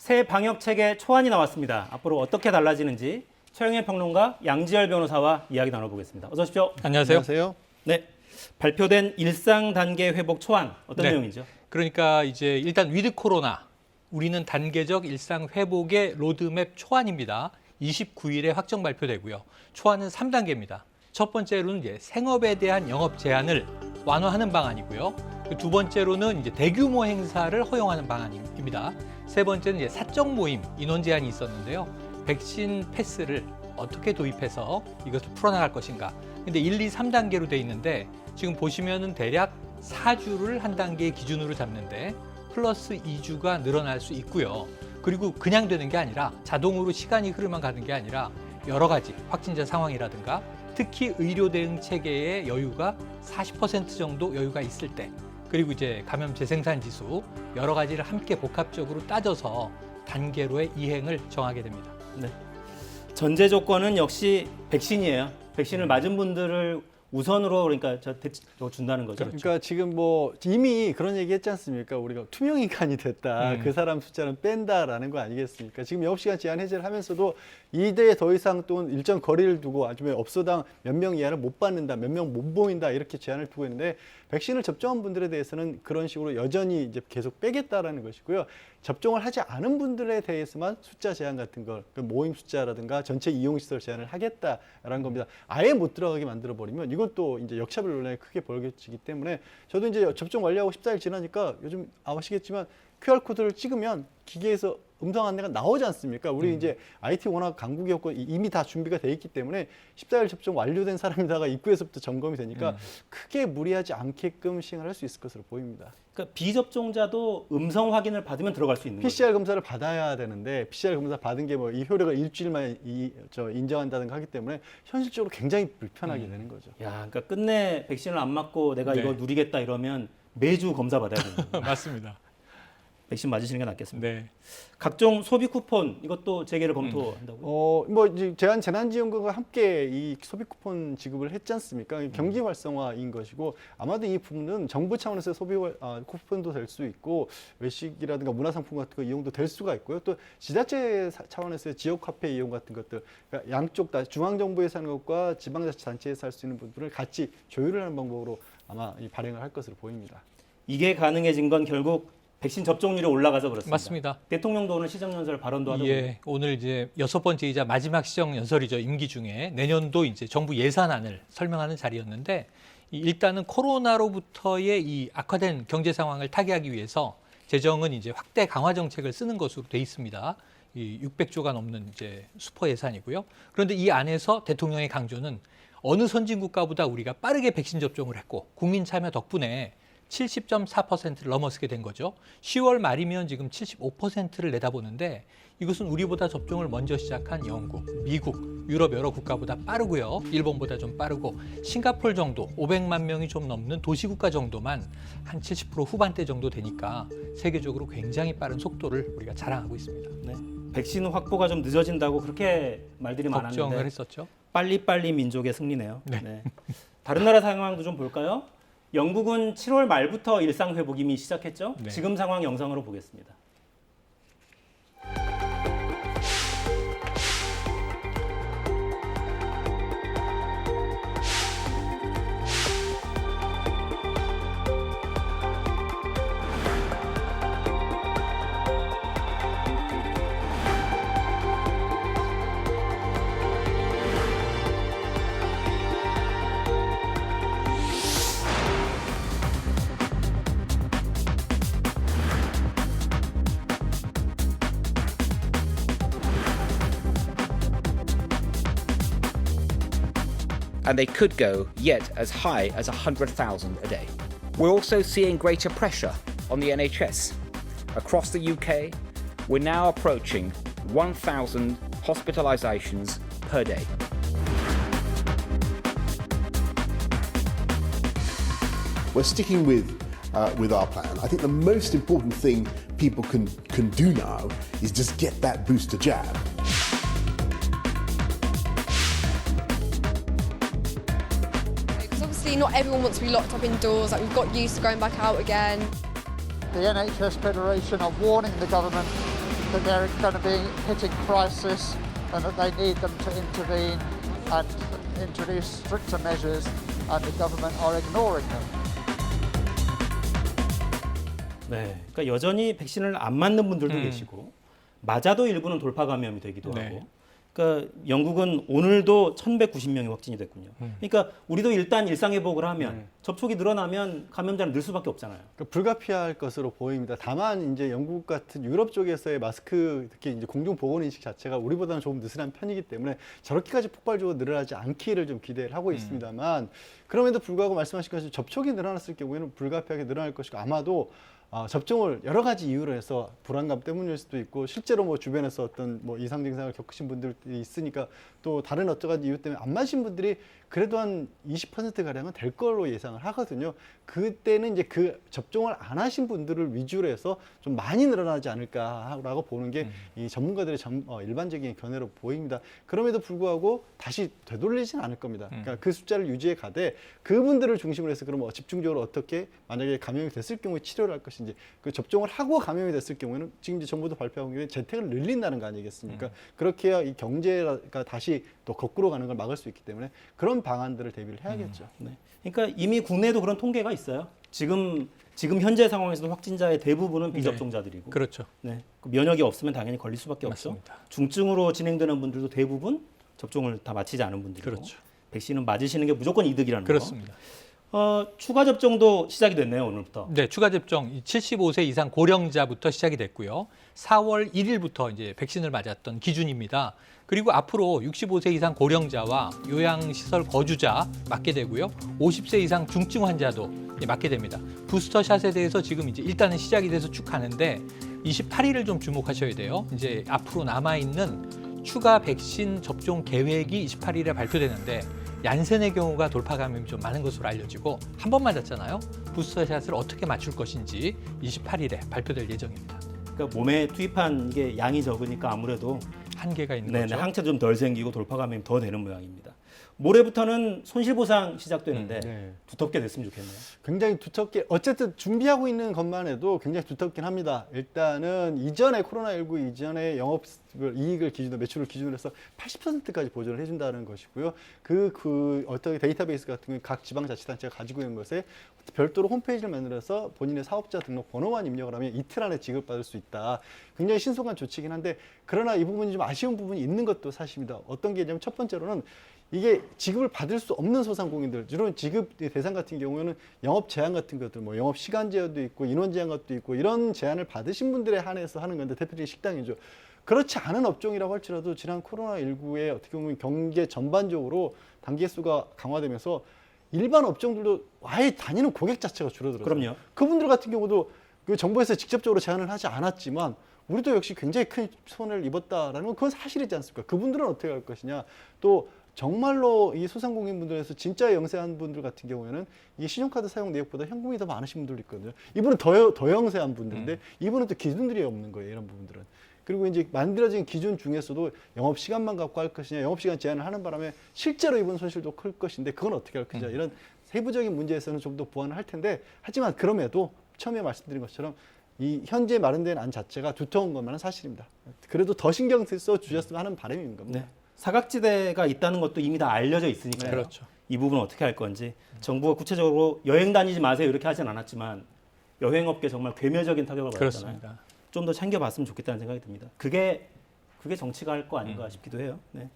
새 방역 체계 초안이 나왔습니다. 앞으로 어떻게 달라지는지 최영애 평론가, 양지열 변호사와 이야기 나눠보겠습니다. 어서 오십시오. 안녕하세요. 네, 발표된 일상 단계 회복 초안 어떤 내용이죠? 그러니까 이제 일단 위드 코로나, 우리는 단계적 일상 회복의 로드맵 초안입니다. 29일에 확정 발표되고요. 초안은 3단계입니다. 첫 번째로는 이제 생업에 대한 영업 제한을 완화하는 방안이고요. 두 번째로는 이제 대규모 행사를 허용하는 방안입니다. 세 번째는 이제 사적 모임 인원 제한이 있었는데요. 백신 패스를 어떻게 도입해서 이것을 풀어나갈 것인가. 근데 1, 2, 3단계로 돼 있는데 지금 보시면은 대략 4주를 한 단계의 기준으로 잡는데 플러스 2주가 늘어날 수 있고요. 그리고 그냥 되는 게 아니라 자동으로 시간이 흐르만 가는 게 아니라 여러 가지 확진자 상황이라든가 특히 의료 대응 체계의 여유가 40% 정도 여유가 있을 때, 그리고 이제 감염 재생산 지수 여러 가지를 함께 복합적으로 따져서 단계로의 이행을 정하게 됩니다. 네. 전제 조건은 역시 백신이에요. 백신을 맞은 분들을 우선으로 그러니까 준다는 거죠. 그러니까 지금 뭐 이미 그런 얘기 했지 않습니까? 우리가 투명 인간이 됐다. 그 사람 숫자는 뺀다라는 거 아니겠습니까? 지금 영업시간 제한 해제를 하면서도 이대에 더 이상 또 일정 거리를 두고 아니면 업소당 몇 명 이하를 못 받는다, 몇 명 못 모인다 이렇게 제한을 두고 있는데 백신을 접종한 분들에 대해서는 그런 식으로 여전히 이제 계속 빼겠다라는 것이고요. 접종을 하지 않은 분들에 대해서만 숫자 제한 같은 걸, 모임 숫자라든가 전체 이용시설 제한을 하겠다라는 겁니다. 아예 못 들어가게 만들어 버리면 이건 또 이제 역차별 논란이 크게 벌어지기 때문에 저도 이제 접종 완료하고 14일 지나니까 요즘 아시겠지만 QR코드를 찍으면 기계에서 음성 안내가 나오지 않습니까? 우리 이제 IT 워낙 강국이었고 이미 다 준비가 돼 있기 때문에 14일 접종 완료된 사람이다가 입구에서부터 점검이 되니까 크게 무리하지 않게끔 시행을 할 수 있을 것으로 보입니다. 그러니까 비접종자도 음성 확인을 받으면 들어갈 수 있는 거죠. PCR 검사를 받아야 되는데 PCR 검사 받은 게 뭐 이 효력을 일주일 만에 인정한다든가 하기 때문에 현실적으로 굉장히 불편하게 되는 거죠. 야, 그러니까 끝내 백신을 안 맞고 내가 네. 이거 누리겠다 이러면 매주 검사 받아야 되는 거예요. 맞습니다. 백신 맞으시는 게 낫겠습니다. 네. 각종 소비 쿠폰 이것도 재개를 검토한다고요? 뭐 이제 재난지원금과 함께 이 소비 쿠폰 지급을 했지 않습니까? 경기 활성화인 것이고 아마도 이 부분은 정부 차원에서 소비 쿠폰도 될 수 있고 외식이라든가 문화상품 같은 거 이용도 될 수가 있고요. 또 지자체 차원에서의 지역 화폐 이용 같은 것들, 그러니까 양쪽 다 중앙 정부에서 하는 것과 지방자치단체에서 할 수 있는 부분을 같이 조율을 하는 방법으로 아마 발행을 할 것으로 보입니다. 이게 가능해진 건 결국 백신 접종률이 올라가서 그렇습니다. 맞습니다. 대통령도 오늘 시정연설 발언도 하더군요. 예, 오늘 이제 6번째이자 마지막 시정연설이죠. 임기 중에 내년도 이제 정부 예산안을 설명하는 자리였는데 일단은 코로나로부터의 이 악화된 경제 상황을 타개하기 위해서 재정은 이제 확대 강화 정책을 쓰는 것으로 돼 있습니다. 이 600조가 넘는 이제 슈퍼 예산이고요. 그런데 이 안에서 대통령의 강조는 어느 선진국가보다 우리가 빠르게 백신 접종을 했고 국민 참여 덕분에 70.4%를 넘어서게 된 거죠. 10월 말이면 지금 75%를 내다보는데 이것은 우리보다 접종을 먼저 시작한 영국, 미국, 유럽 여러 국가보다 빠르고요. 일본보다 좀 빠르고 싱가포르 정도 500만 명이 좀 넘는 도시국가 정도만 한 70% 후반대 정도 되니까 세계적으로 굉장히 빠른 속도를 우리가 자랑하고 있습니다. 네. 백신 확보가 좀 늦어진다고 그렇게 말들이 걱정을 많았는데 했었죠. 빨리빨리 민족의 승리네요. 네. 네. 다른 나라 상황도 좀 볼까요? 영국은 7월 말부터 일상 회복 이미 시작했죠. 네. 지금 상황 영상으로 보겠습니다. and they could go yet as high as 100,000 a day. We're also seeing greater pressure on the NHS. Across the UK, we're now approaching 1,000 hospitalisations per day. We're sticking with our plan. I think the most important thing people can do now is just get that booster jab. Because obviously not everyone wants to be locked up indoors, like we've got used to going back out again. The NHS Federation are warning the government that they're going to be hitting crisis and that they need them to intervene and introduce stricter measures, and the government are ignoring them. 네, 그러니까 여전히 백신을 안 맞는 분들도 계시고 맞아도 일부는 돌파 감염이 되기도 네. 하고. 그러니까 영국은 오늘도 1,190명이 확진이 됐군요. 그러니까 우리도 일단 일상 회복을 하면 접촉이 늘어나면 감염자는 늘 수밖에 없잖아요. 그러니까 불가피할 것으로 보입니다. 다만 이제 영국 같은 유럽 쪽에서의 마스크 특히 이제 공중 보건 인식 자체가 우리보다는 조금 느슨한 편이기 때문에 저렇게까지 폭발적으로 늘어나지 않기를 좀 기대를 하고 있습니다만 그럼에도 불구하고 말씀하신 것처럼 접촉이 늘어났을 경우에는 불가피하게 늘어날 것이고 아마도 접종을 여러 가지 이유로 해서 불안감 때문일 수도 있고 실제로 뭐 주변에서 어떤 뭐 이상 증상을 겪으신 분들이 있으니까 또 다른 어떠한 이유 때문에 안 맞으신 분들이 그래도 한 20% 가량은 될 걸로 예상을 하거든요. 그때는 이제 그 접종을 안 하신 분들을 위주로 해서 좀 많이 늘어나지 않을까라고 보는 게 이 전문가들의 일반적인 견해로 보입니다. 그럼에도 불구하고 다시 되돌리진 않을 겁니다. 그러니까 그 숫자를 유지해 가되 그분들을 중심으로 해서 그럼 집중적으로 어떻게 만약에 감염이 됐을 경우에 치료를 할 것인지 그 접종을 하고 감염이 됐을 경우에는 지금 이제 정부도 발표한 경우에 재택을 늘린다는 거 아니겠습니까? 그렇게 해야 이 경제가 다시 또 거꾸로 가는 걸 막을 수 있기 때문에 그런 방안들을 대비를 해야겠죠. 네. 그러니까 이미 국내에도 그런 통계가 있어요. 지금 현재 상황에서도 확진자의 대부분은 비접종자들이고, 그렇죠. 네. 그 면역이 없으면 당연히 걸릴 수밖에 없죠. 맞습니다. 중증으로 진행되는 분들도 대부분 접종을 다 마치지 않은 분들이고, 그렇죠. 백신은 맞으시는 게 무조건 이득이라는 그렇습니다. 거. 추가 접종도 시작이 됐네요, 오늘부터. 네, 추가 접종 75세 이상 고령자부터 시작이 됐고요. 4월 1일부터 이제 백신을 맞았던 기준입니다. 그리고 앞으로 65세 이상 고령자와 요양시설 거주자 맞게 되고요. 50세 이상 중증 환자도 맞게 됩니다. 부스터샷에 대해서 지금 이제 일단은 시작이 돼서 쭉 가는데 28일을 좀 주목하셔야 돼요. 이제 앞으로 남아 있는 추가 백신 접종 계획이 28일에 발표되는데 얀센의 경우가 돌파 감염이 좀 많은 것으로 알려지고 한 번 맞았잖아요. 부스터샷을 어떻게 맞출 것인지 28일에 발표될 예정입니다. 그러니까 몸에 투입한 게 양이 적으니까 아무래도 한계가 있는 네네, 거죠. 항체도 좀 덜 생기고 돌파 감염이 더 되는 모양입니다. 모레부터는 손실보상 시작되는데 네. 두텁게 됐으면 좋겠네요. 굉장히 두텁게 어쨌든 준비하고 있는 것만 해도 굉장히 두텁긴 합니다. 일단은 이전에 코로나19 이전에 영업 이익을 기준으로 매출을 기준으로 해서 80%까지 보전을 해준다는 것이고요. 그 어떻게 데이터베이스 같은 경우 각 지방자치단체가 가지고 있는 것에 별도로 홈페이지를 만들어서 본인의 사업자 등록 번호만 입력을 하면 이틀 안에 지급받을 수 있다. 굉장히 신속한 조치이긴 한데 그러나 이 부분이 좀 아쉬운 부분이 있는 것도 사실입니다. 어떤 게 있냐면 첫 번째로는 이게 지급을 받을 수 없는 소상공인들, 이런 지급 대상 같은 경우에는 영업 제한 같은 것들, 뭐 영업 시간 제한도 있고 인원 제한 것도 있고 이런 제한을 받으신 분들에 한해서 하는 건데 대표적인 식당이죠. 그렇지 않은 업종이라고 할지라도 지난 코로나19에 어떻게 보면 경제 전반적으로 단계 수가 강화되면서 일반 업종들도 아예 다니는 고객 자체가 줄어들었어요. 그럼요. 그분들 같은 경우도 그 정부에서 직접적으로 제한을 하지 않았지만 우리도 역시 굉장히 큰 손해를 입었다라는 건 그건 사실이지 않습니까? 그분들은 어떻게 할 것이냐. 또 정말로 이 소상공인분들에서 진짜 영세한 분들 같은 경우에는 이게 신용카드 사용 내역보다 현금이 더 많으신 분들도 있거든요. 이분은 더 영세한 분들인데 이분은 또 기준들이 없는 거예요. 이런 부분들은. 그리고 이제 만들어진 기준 중에서도 영업 시간만 갖고 할 것이냐, 영업 시간 제한을 하는 바람에 실제로 입은 손실도 클 것인데 그건 어떻게 할 것이냐. 이런 세부적인 문제에서는 좀 더 보완을 할 텐데 하지만 그럼에도 처음에 말씀드린 것처럼 이 현재 마련된 안 자체가 두터운 것만은 사실입니다. 그래도 더 신경 써 주셨으면 하는 바람인 겁니다. 네. 사각지대가 있다는 것도 이미 다 알려져 있으니까요. 그렇죠. 이 부분 어떻게 할 건지 정부가 구체적으로 여행 다니지 마세요 이렇게 하진 않았지만 여행업계 정말 괴멸적인 타격을 받았잖아요. 그렇습니다. 좀 더 챙겨봤으면 좋겠다는 생각이 듭니다. 그게 정치가 할 거 아닌가 싶기도 해요. 네.